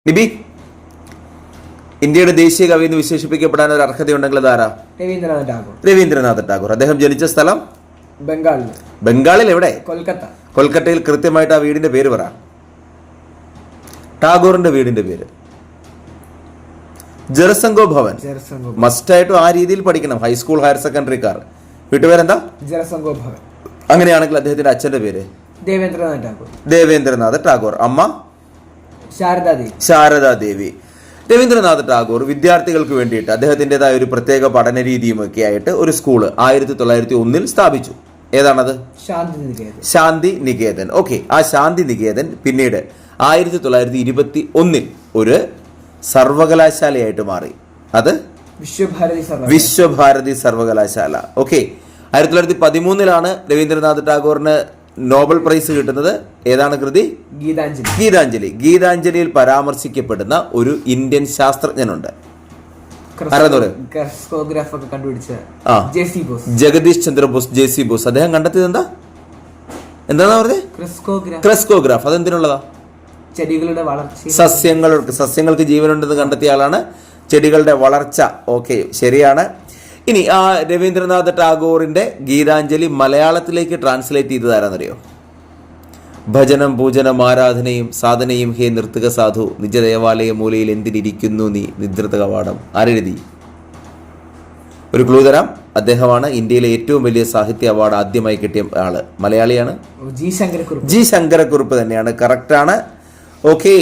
നിബി, ഇന്ത്യയുടെ ദേശീയ കവി എന്ന് വിശേഷിപ്പിക്കപ്പെടാൻ ഒരു അർഹതയുണ്ടെങ്കിൽ അതാരാ? രവീന്ദ്രനാഥ് ടാഗോർ. അദ്ദേഹം ജനിച്ച സ്ഥലം ബംഗാളിൽ എവിടെ? കൊൽക്കത്തയിൽ. കൃത്യമായിട്ട് ആ വീടിന്റെ പേര് പറ. ടാഗോറിന്റെ വീടിന്റെ പേര് ജെർസംഗോ ഭവൻ. മസ്റ്റായിട്ടും ആ രീതിയിൽ പഠിക്കണം. ഹൈസ്കൂൾ, ഹയർ സെക്കൻഡറിക്കാർ. വീട്ടുപേരെന്താ? ജെർസംഗോ ഭവൻ. അങ്ങനെയാണെങ്കിൽ അദ്ദേഹത്തിന്റെ അച്ഛന്റെ പേര് ദേവേന്ദ്രനാഥ് ടാഗോർ. അമ്മ ശാരദാദേവി. രവീന്ദ്രനാഥ് ടാഗോർ വിദ്യാർത്ഥികൾക്ക് വേണ്ടിയിട്ട് അദ്ദേഹത്തിൻ്റെതായ ഒരു പ്രത്യേക പഠന രീതിയും ഒക്കെ ആയിട്ട് ഒരു സ്കൂള് 1901 സ്ഥാപിച്ചു. ഏതാണത്? ശാന്തി നികേതൻ. ഓക്കെ, ആ ശാന്തി നികേതൻ പിന്നീട് 1921 ഒരു സർവകലാശാലയായിട്ട് മാറി. അത് വിശ്വഭാരതി സർവകലാശാല. ഓക്കെ, 1913 രവീന്ദ്രനാഥ് ടാഗോറിന് നോബൽ പ്രൈസ് കിട്ടുന്നത്. ഏതാണ് കൃതി? ഗീതാഞ്ജലിയിൽ പരാമർശിക്കപ്പെടുന്ന ഒരു ഇന്ത്യൻ ശാസ്ത്രജ്ഞനുണ്ട്. ജഗദീഷ് ചന്ദ്ര ബോസ്, JC ബോസ്. അദ്ദേഹം കണ്ടെത്തിയത് എന്താ പറഞ്ഞത്? ക്രെസ്കോഗ്രാഫ്. അതെന്തിനുള്ളതാ? ചെടികളുടെ വളർച്ച, സസ്യങ്ങൾക്ക് ജീവനുണ്ടെന്ന് കണ്ടെത്തിയ ആളാണ്. ചെടികളുടെ വളർച്ച. ഓക്കെ, ശരിയാണ്. ഇനി ആ രവീന്ദ്രനാഥ് ടാഗോറിന്റെ ഗീതാഞ്ജലി മലയാളത്തിലേക്ക് ട്രാൻസ്ലേറ്റ് ചെയ്തത് ആരാന്നറിയോ? ഭജനം പൂജനം ആരാധനയും സാധനയും ഹേ നൃത്തക സാധു നിജദേവാലയ മൂലയിൽ എന്തിനിരിക്കുന്നു നീ നിദ്രത കവാടം. ആരെഴുതി? ഒരു ക്ലൂ തരാം. അദ്ദേഹമാണ് ഇന്ത്യയിലെ ഏറ്റവും വലിയ സാഹിത്യ അവാർഡ് ആദ്യമായി കിട്ടിയ ആള്. മലയാളിയാണ്. ജി ശങ്കരക്കുറുപ്പ് തന്നെയാണ്. കറക്റ്റാണ്. ഓക്കെ.